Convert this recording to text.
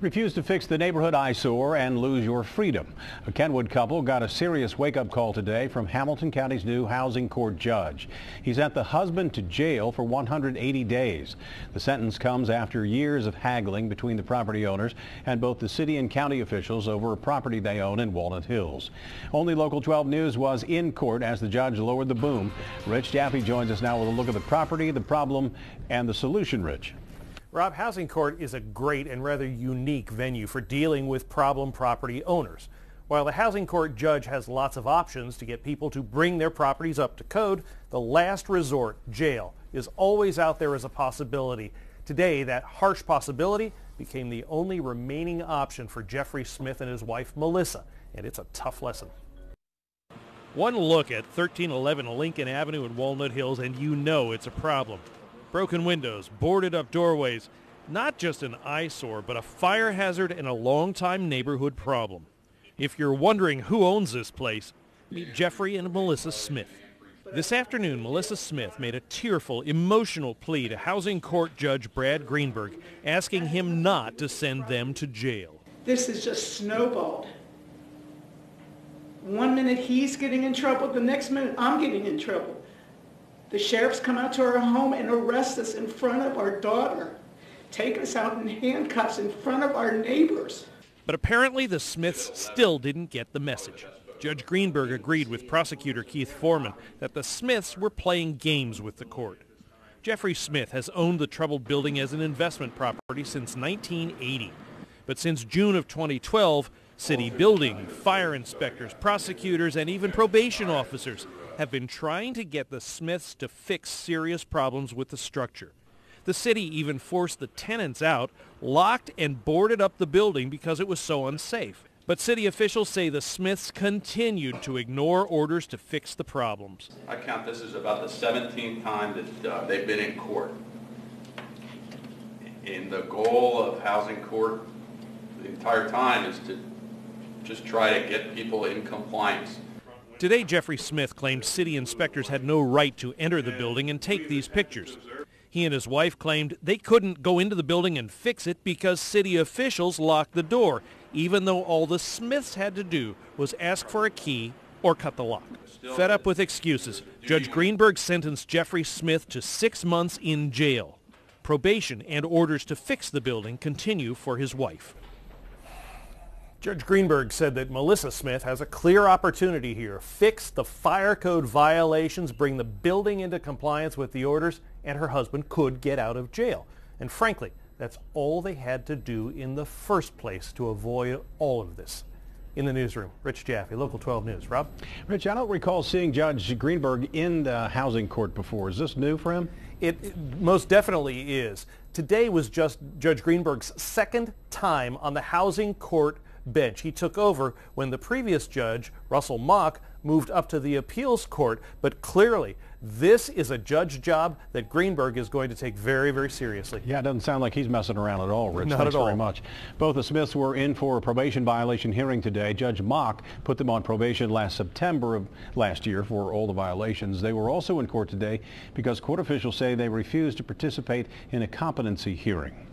Refuse to fix the neighborhood eyesore and lose your freedom. A Kenwood couple got a serious wake-up call today from Hamilton County's new housing court judge. He sent the husband to jail for 180 days. The sentence comes after years of haggling between the property owners and both the city and county officials over a property they own in Walnut Hills. Only Local 12 News was in court as the judge lowered the boom. Rich Jaffe joins us now with a look at the property, the problem, and the solution. Rich. Rob, housing court is a great and rather unique venue for dealing with problem property owners. While the housing court judge has lots of options to get people to bring their properties up to code, the last resort, jail, is always out there as a possibility. Today, that harsh possibility became the only remaining option for Jeffrey Smith and his wife, Melissa, and it's a tough lesson. One look at 1311 Lincoln Avenue in Walnut Hills and you know it's a problem. Broken windows, boarded up doorways, not just an eyesore, but a fire hazard and a long-time neighborhood problem. If you're wondering who owns this place, meet Jeffrey and Melissa Smith. This afternoon, Melissa Smith made a tearful, emotional plea to Housing Court Judge Brad Greenberg, asking him not to send them to jail. This is just snowballed. One minute he's getting in trouble, the next minute I'm getting in trouble. The sheriffs come out to our home and arrest us in front of our daughter, take us out in handcuffs in front of our neighbors. But apparently the Smiths still didn't get the message. Judge Greenberg agreed with prosecutor Keith Foreman that the Smiths were playing games with the court. Jeffrey Smith has owned the troubled building as an investment property since 1980. But since June of 2012, city building, fire inspectors, prosecutors, and even probation officers have been trying to get the Smiths to fix serious problems with the structure. The city even forced the tenants out, locked and boarded up the building because it was so unsafe. But city officials say the Smiths continued to ignore orders to fix the problems. I count this as about the 17th time that they've been in court. And the goal of housing court the entire time is to just try to get people in compliance. Today, Jeffrey Smith claimed city inspectors had no right to enter the building and take these pictures. He and his wife claimed they couldn't go into the building and fix it because city officials locked the door, even though all the Smiths had to do was ask for a key or cut the lock. Fed up with excuses, Judge Greenberg sentenced Jeffrey Smith to 6 months in jail. Probation and orders to fix the building continue for his wife. Judge Greenberg said that Melissa Smith has a clear opportunity here. Fix the fire code violations, bring the building into compliance with the orders, and her husband could get out of jail. And frankly, that's all they had to do in the first place to avoid all of this. In the newsroom, Rich Jaffe, Local 12 News. Rob? Rich, I don't recall seeing Judge Greenberg in the housing court before. Is this new for him? It most definitely is. Today was just Judge Greenberg's second time on the housing court bench. He took over when the previous judge, Russell Mock, moved up to the appeals court, but clearly this is a judge job that Greenberg is going to take very, very seriously. Yeah, it doesn't sound like he's messing around at all, Rich. Not Thanks at all. very much. Both the Smiths were in for a probation violation hearing today. Judge Mock put them on probation last September of last year for all the violations. They were also in court today because court officials say they refused to participate in a competency hearing.